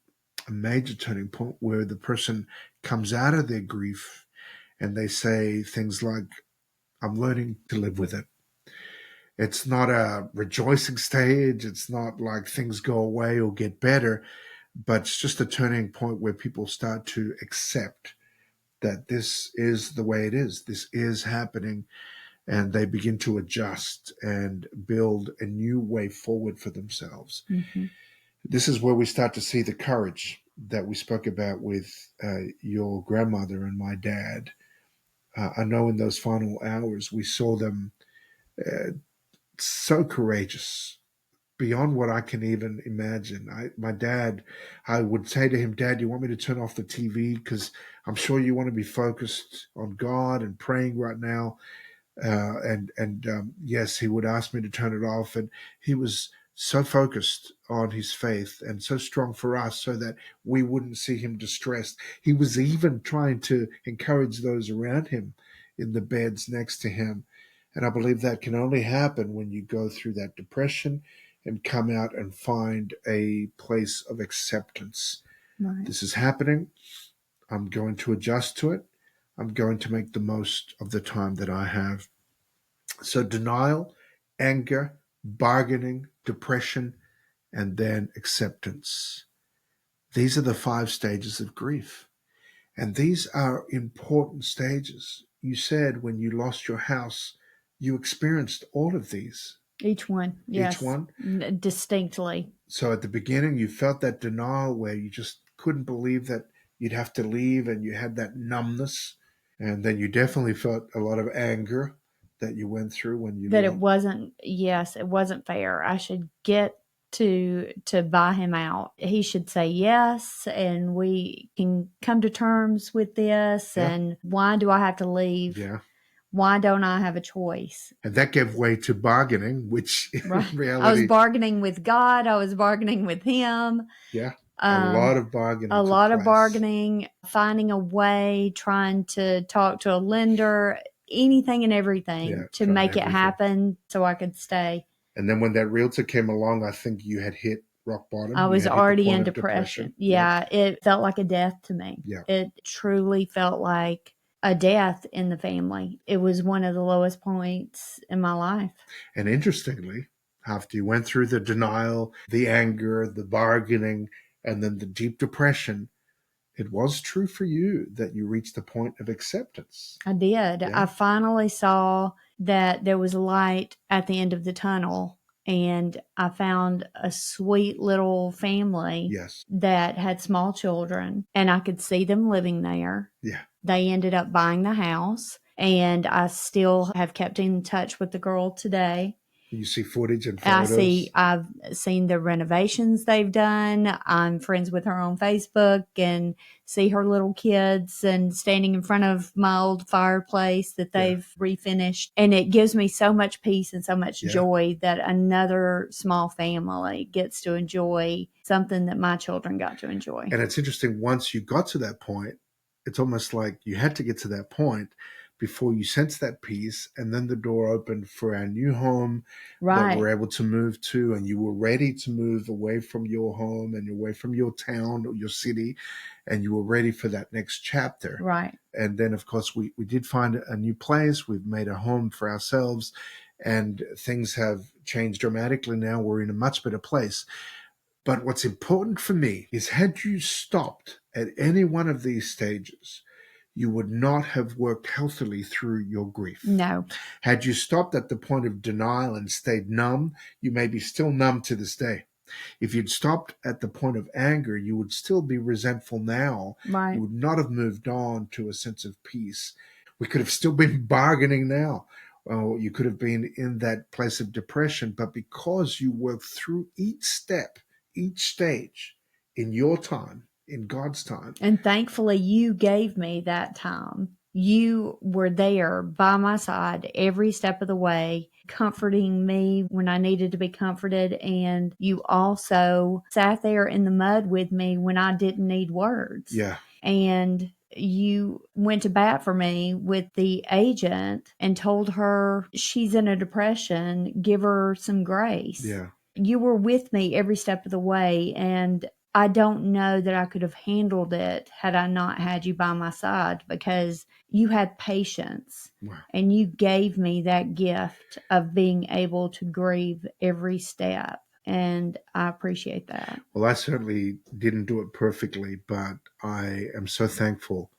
a major turning point where the person comes out of their grief and they say things like, I'm learning to live with it. It's not a rejoicing stage. It's not like things go away or get better, but it's just a turning point where people start to accept that this is the way it is. This is happening, and they begin to adjust and build a new way forward for themselves. Hmm. This is where we start to see the courage that we spoke about with your grandmother and my dad. I know in those final hours we saw them uh, so courageous, beyond what I can even imagine. My dad, I would say to him, Dad, you want me to turn off the TV? Because I'm sure you want to be focused on God and praying right now. And yes, he would ask me to turn it off, and he was so focused on his faith and so strong for us so that we wouldn't see him distressed. He was even trying to encourage those around him in the beds next to him. And I believe that can only happen when you go through that depression and come out and find a place of acceptance. Right. This is happening. I'm going to adjust to it. I'm going to make the most of the time that I have. So denial, anger, bargaining, depression, and then acceptance. These are the 5 stages of grief. And these are important stages. You said when you lost your house, you experienced all of these. Each one, Each yes, one. distinctly. So at the beginning, you felt that denial where you just couldn't believe that you'd have to leave and you had that numbness. And then you definitely felt a lot of anger that you went through when you That it lost. wasn't, yes, it wasn't fair. I should get to buy him out. He should say yes, and we can come to terms with this. Yeah. And why do I have to leave? Yeah. Why don't I have a choice? And that gave way to bargaining, which Right. in I was reality, bargaining with God. I was bargaining with him. yeah, a lot of bargaining A took lot of place. bargaining, finding a way, trying to talk to a lender, anything and everything Yeah, to trying make it everything. happen so I could stay. And then when that realtor came along, I think you had hit rock bottom. I You was had hit the already point in of depression. Yeah. Yeah, it felt like a death to me. Yeah. It truly felt like a death in the family. It was one of the lowest points in my life. And interestingly, after you went through the denial, the anger, the bargaining, and then the deep depression, it was true for you that you reached the point of acceptance. I did. Yeah. I finally saw that there was light at the end of the tunnel, and I found a sweet little family Yes. that had small children, and I could see them living there. Yeah. They ended up buying the house, and I still have kept in touch with the girl today. You see footage and photos. I've seen the renovations they've done. I'm friends with her on Facebook and see her little kids and standing in front of my old fireplace that they've refinished. And it gives me so much peace and so much joy that another small family gets to enjoy something that my children got to enjoy. And it's interesting, once you got to that point, it's almost like you had to get to that point before you sensed that peace, and then the door opened for our new home that we're able to move to, and you were ready to move away from your home and away from your town or your city, and you were ready for that next chapter. Right. And then, of course, we did find a new place. We've made a home for ourselves, and things have changed dramatically now. We're in a much better place. But what's important for me is, had you stopped at any one of these stages, you would not have worked healthily through your grief. No. Had you stopped at the point of denial and stayed numb, you may be still numb to this day. If you'd stopped at the point of anger, you would still be resentful now. Right. You would not have moved on to a sense of peace. We could have still been bargaining now. You could have been in that place of depression, but because you worked through each step, each stage in your time, in God's time. And thankfully, you gave me that time. You were there by my side every step of the way, comforting me when I needed to be comforted. And you also sat there in the mud with me when I didn't need words. Yeah. And you went to bat for me with the agent and told her she's in a depression, give her some grace. Yeah. You were with me every step of the way, and I don't know that I could have handled it had I not had you by my side, because you had patience. Wow. And you gave me that gift of being able to grieve every step. And I appreciate that. Well, I certainly didn't do it perfectly, but I am so thankful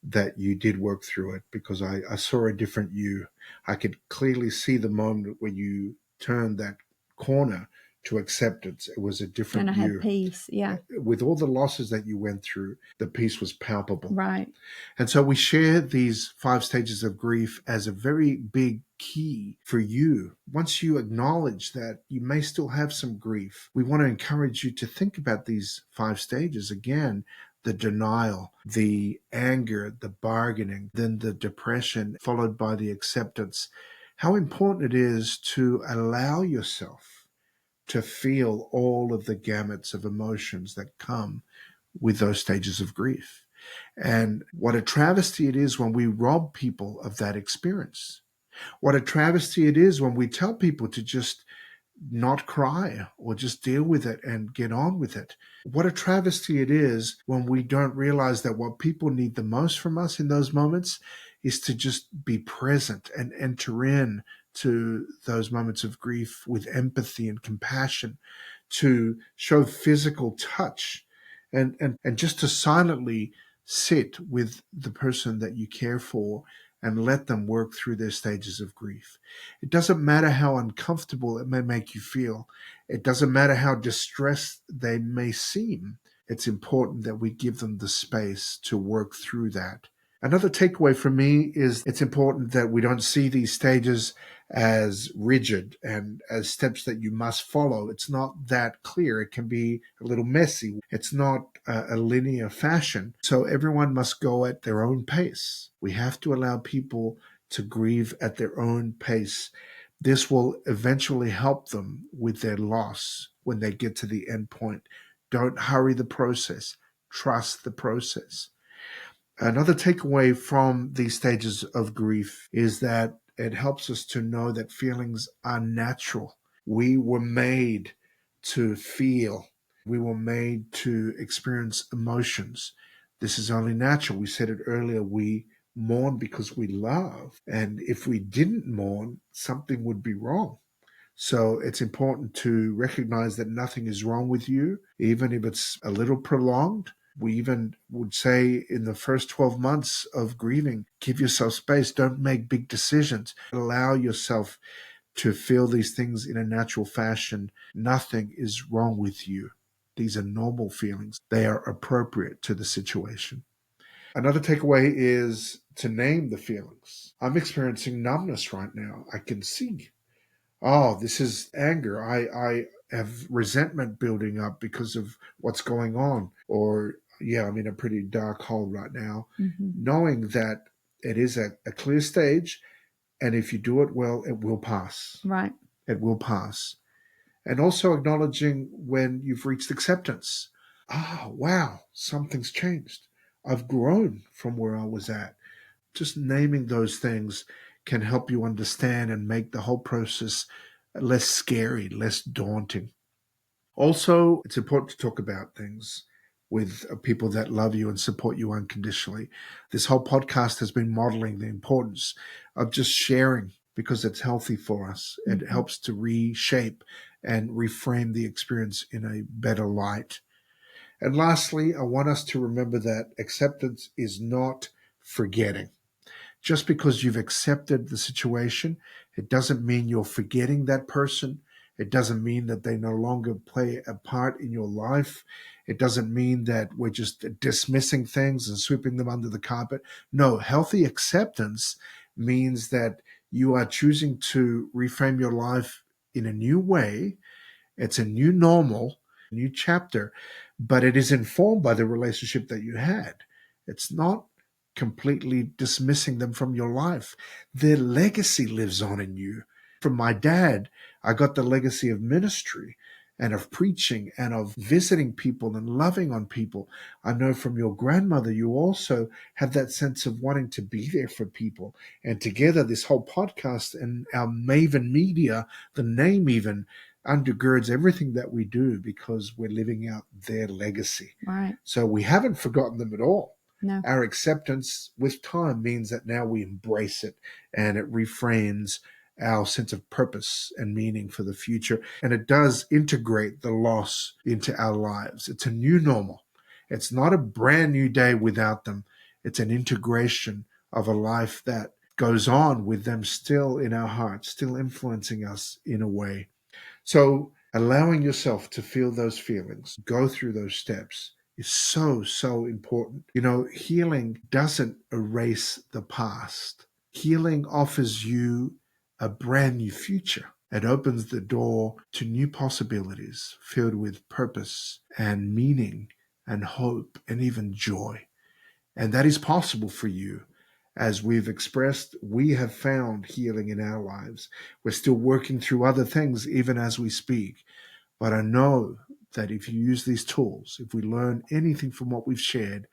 that you did work through it, because I saw a different you. I could clearly see the moment when you turned that corner to acceptance. It was a different and I you. had peace. Yeah. With all the losses that you went through, the peace was palpable. Right. And so we share these 5 stages of grief as a very big key for you. Once you acknowledge that you may still have some grief, we want to encourage you to think about these 5 stages again: the denial, the anger, the bargaining, then the depression, followed by the acceptance. How important it is to allow yourself to feel all of the gamuts of emotions that come with those stages of grief. And what a travesty it is when we rob people of that experience. What a travesty it is when we tell people to just not cry or just deal with it and get on with it. What a travesty it is when we don't realize that what people need the most from us in those moments is to just be present and enter in to those moments of grief with empathy and compassion, to show physical touch, and just to silently sit with the person that you care for and let them work through their stages of grief. It doesn't matter how uncomfortable it may make you feel. It doesn't matter how distressed they may seem. It's important that we give them the space to work through that. Another takeaway for me is it's important that we don't see these stages as rigid and as steps that you must follow. It's not that clear. It can be a little messy. It's not a linear fashion. So everyone must go at their own pace. We have to allow people to grieve at their own pace. This will eventually help them with their loss when they get to the end point. Don't hurry the process. Trust the process. Another takeaway from these stages of grief is that it helps us to know that feelings are natural. We were made to feel. We were made to experience emotions. This is only natural. We said it earlier. We mourn because we love. And if we didn't mourn, something would be wrong. So it's important to recognize that nothing is wrong with you, even if it's a little prolonged. We even would say in the first 12 months of grieving, give yourself space. Don't make big decisions. Allow yourself to feel these things in a natural fashion. Nothing is wrong with you. These are normal feelings. They are appropriate to the situation. Another takeaway is to name the feelings. I'm experiencing numbness right now. I can see, oh, this is anger. I have resentment building up because of what's going on. Or, yeah, I'm in a pretty dark hole right now. Knowing that it is a clear stage, and if you do it well, it will pass. Right. It will pass. And also acknowledging when you've reached acceptance. Oh, wow, something's changed. I've grown from where I was at. Just naming those things can help you understand and make the whole process less scary, less daunting. Also, it's important to talk about things with people that love you and support you unconditionally. This whole podcast has been modeling the importance of just sharing because it's healthy for us. It helps to reshape and reframe the experience in a better light. And lastly, I want us to remember that acceptance is not forgetting. Just because you've accepted the situation, it doesn't mean you're forgetting that person. It doesn't mean that they no longer play a part in your life. It doesn't mean that we're just dismissing things and sweeping them under the carpet. No, healthy acceptance means that you are choosing to reframe your life in a new way. It's a new normal, a new chapter, but it is informed by the relationship that you had. It's not completely dismissing them from your life. Their legacy lives on in you. From my dad, I got the legacy of ministry and of preaching and of visiting people and loving on people. I know from your grandmother, you also have that sense of wanting to be there for people. And together, this whole podcast and our Maven Media, the name even, undergirds everything that we do because we're living out their legacy. Right. So we haven't forgotten them at all. No. Our acceptance with time means that now we embrace it and it reframes our sense of purpose and meaning for the future. And it does integrate the loss into our lives. It's a new normal. It's not a brand new day without them. It's an integration of a life that goes on with them still in our hearts, still influencing us in a way. So allowing yourself to feel those feelings, go through those steps, is so, so important. You know, healing doesn't erase the past. Healing offers you a brand new future. It opens the door to new possibilities filled with purpose and meaning and hope and even joy. And that is possible for you. As we've expressed, we have found healing in our lives. We're still working through other things even as we speak. But I know that if you use these tools, if we learn anything from what we've shared,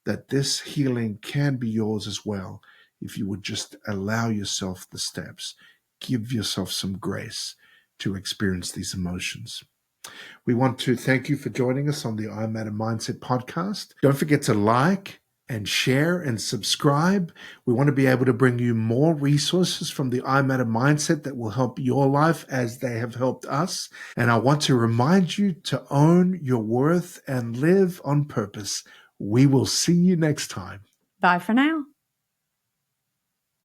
that this healing can be yours as well if you would just allow yourself the steps, give yourself some grace to experience these emotions. We want to thank you for joining us on the I Matter Mindset podcast. Don't forget to like, and share and subscribe. We want to be able to bring you more resources from the I Matter mindset that will help your life as they have helped us. And I want to remind you to own your worth and live on purpose. We will see you next time. Bye for now.